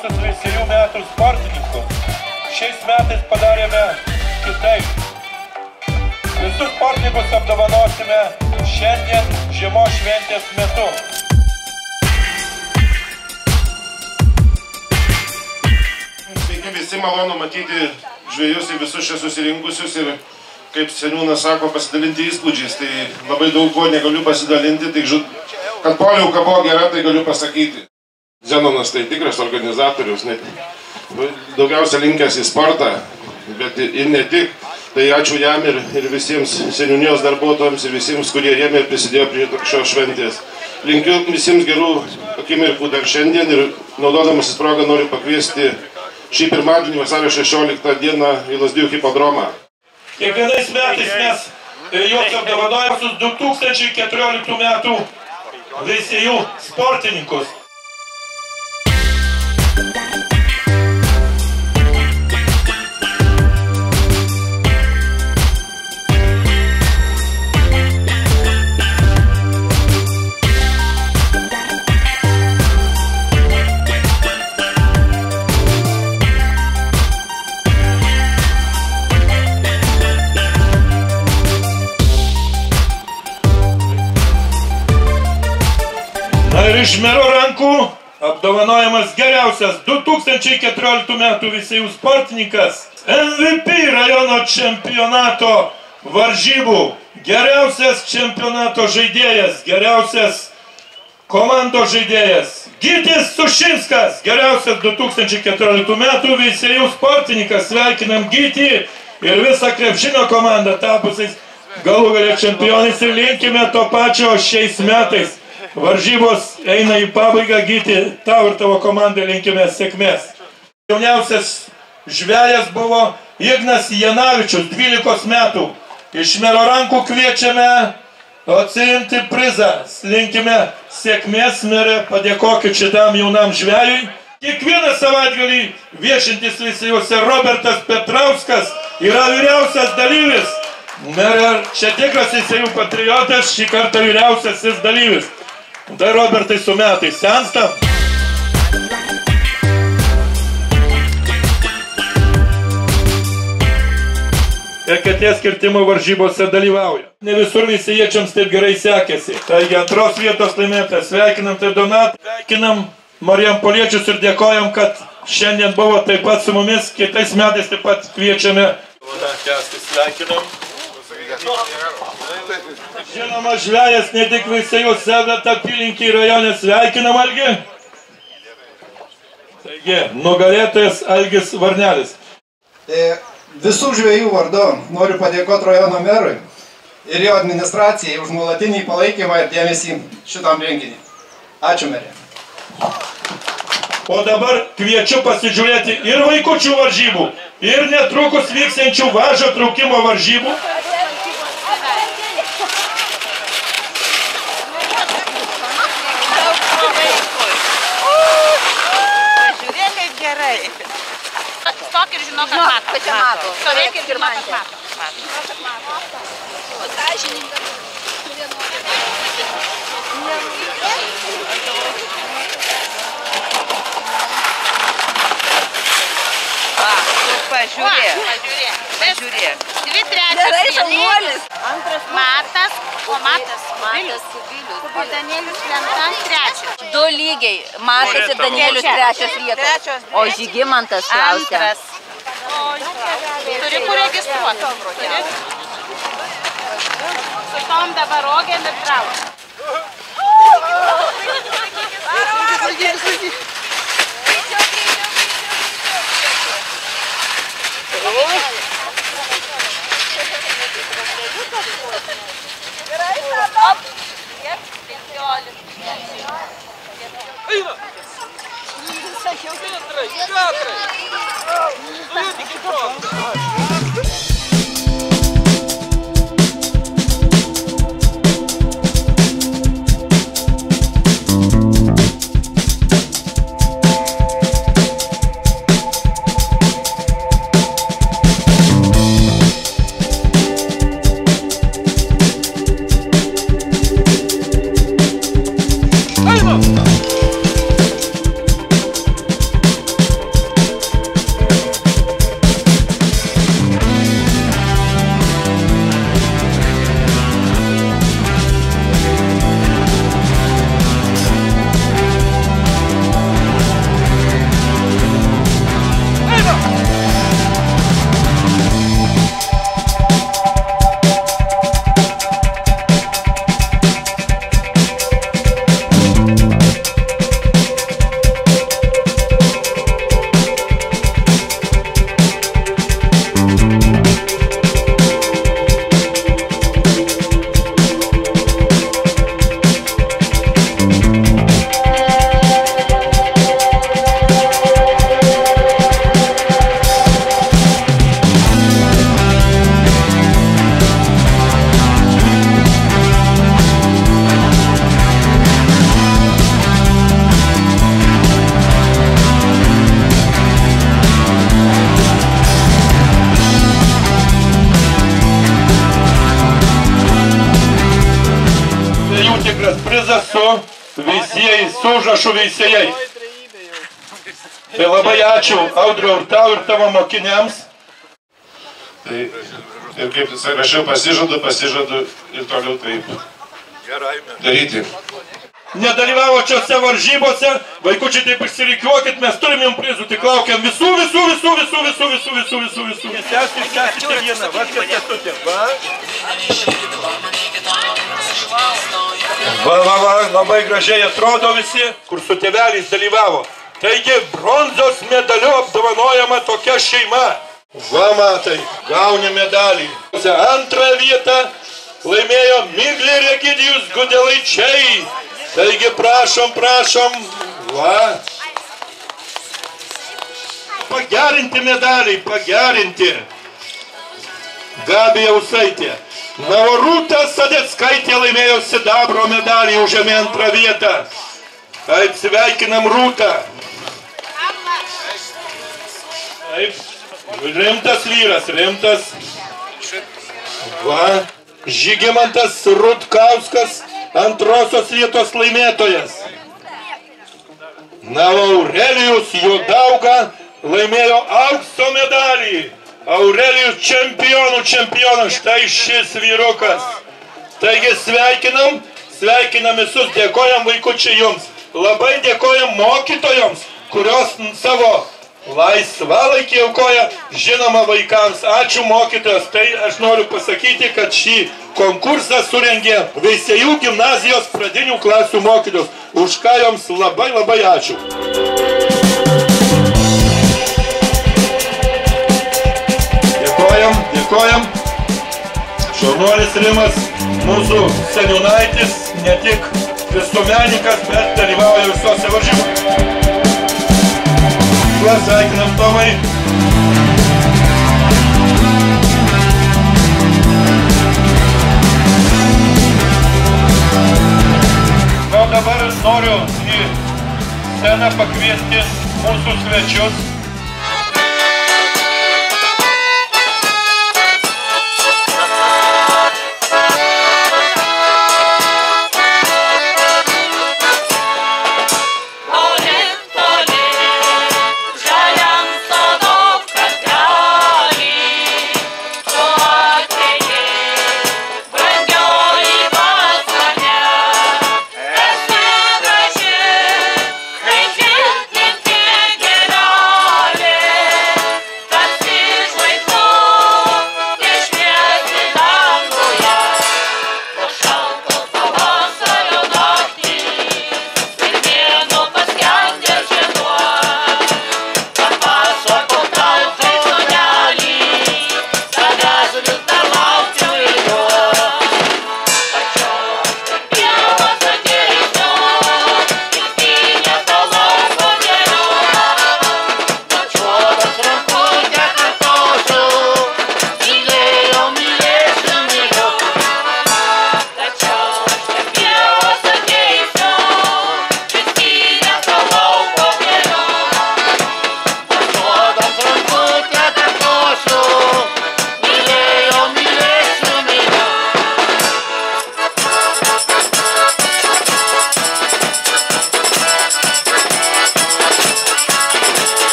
geriausius Veisiejų metų sportininkus. Šiais metais padarėme kitaip. Visus sportininkus apdovanosime šiandien žiemos šventės metu. Sveiki visi, malonu matyti žvejus ir visus čia susirinkusius ir, kaip seniūnas sako, pasidalinti įspūdžiais. Tai labai daug ko negaliu pasidalinti, tai kad poliauka buvo gera, tai galiu pasakyti. Zenonas tai tikras organizatorius, daugiausia linkęs į sportą, bet ir ne tik. Tai ačiū jam ir visiems seniūnijos darbuotojams ir visiems, kurie ėmė ir prisidėjo prie šios šventės. Linkiu visiems gerų akimirkų dar šiandien ir naudodamasis progą noriu pakviesti šį pirmadienį, vasario 16 dieną į Lazdijų hipodromą. Kiekvienais metais mes juos apdovanojame 2014 metų Veisiejų sportininkus. Ir iš mero rankų apdovanojamas geriausias 2014 metų Veisiejų sportininkas, MVP rajono čempionato varžybų, geriausias čempionato žaidėjas, geriausias komandos žaidėjas, Gytis Sušinskas, geriausias 2014 metų Veisiejų sportininkas. Sveikinam Gytį ir visą krepšinio komandą tapusiais galų gale čempionais ir linkime to pačio šiais metais. Varžybos eina į pabaigą, Gyti, tau ir tavo komandai linkime sėkmės. Jauniausias žvejas buvo Ignas Janavičius, 12 metų. Iš mero rankų kviečiame atsiimti prizą. Linkime sėkmės, mere, padėkokit šitam jaunam žvejui. Kiekvieną savaitgalį viešintis Veisiejuose Robertas Petrauskas yra vyriausias dalyvis. Mere, čia tikras Veisiejų patriotas, šį kartą vyriausiasis dalyvis. Tai Robertai su metais senstam. Ir katės kirtimo varžybose dalyvauja. Ne visur veisiejiečiams taip gerai sekėsi. Taigi antros vietos laimėtas. Sveikinam tai Donatą, sveikinam Marijampoliečius ir dėkojam, kad šiandien buvo taip pat su mumis. Kitais metais taip pat kviečiame. Sveikinam. Žinoma, žvejas ne tik Veisiejuose, bet apylinkėj rajone. Sveikinam, Algi. Taigi, nugalėtojas Algis Varnelis. Visų žvejų vardu noriu padėkoti rajono merui ir jo administracijai už nuolatinį palaikymą ir dėmesį šitam renginiui. Ačiū, merė. O dabar kviečiu pasižiūrėti ir vaikučių varžybų, ir netrukus vyksiančių važo traukimo varžybų. Stok ir žinok, kad mato. Stovėk ir žinok, kad mato. O sąžininkas. Pažiūrėk. 2/3 Vilius. Matas, o Matas Vilius. O Danielius Lenta 3. 2 lygiai. Matas ir Danielius 3 vietos. O Žygimantas klausia. Turi kur registruoti. Su tom dabar rogėm ir traukia. veisėjai, su užrašu veisėjai. Tai labai ačiū, Audriau, ir tau, ir tavo mokiniams. Tai ir kaip rašiau, pasižadu ir toliau taip daryti. Nedalyvavo šiose varžybose, vaikučiai taip išsirikiuokit, mes turim jums prizų, tik laukiam visų. Sesite vieną, va, sesutė, va. Va, labai gražiai atrodo visi, kur su tėveliais dalyvavo. Taigi, bronzos medaliu apdovanojama tokia šeima. Va, matai, gauni medalį. Antrą vietą laimėjo Miglė ir Egidijus Gudelaičiai. Taigi, prašom, va. Pagerinti medaliai, pagerinti. Gabija Usaitė. Na, o Rūta Sadeckaitė laimėjo sidabro medalį, užėmė antrą vietą. Taip, sveikinam Rūtą. Taip, rimtas vyras, rimtas. Va, Žygimantas Rutkauskas, antrosios vietos laimėtojas. Na, Aurelijus Judauga laimėjo aukso medalį. Aurelijus čempionas, štai šis vyrukas. Taigi sveikinam visus, dėkojam vaikučiai jums. Labai dėkojam mokytojoms, kurios savo laisvalaikį aukoja, žinoma, vaikams. Ačiū mokytojos. Tai aš noriu pasakyti, kad šį konkursą surengė Veisiejų gimnazijos pradinių klasių mokytojos. Už ką joms labai ačiū. Dėkojam. Šaunuolis Rimas, mūsų seniūnaitis, ne tik visuomenininkas, bet dalyvauja visose varžybose. Sveikinam Tomai. O dabar noriu į sceną pakviesti mūsų svečius.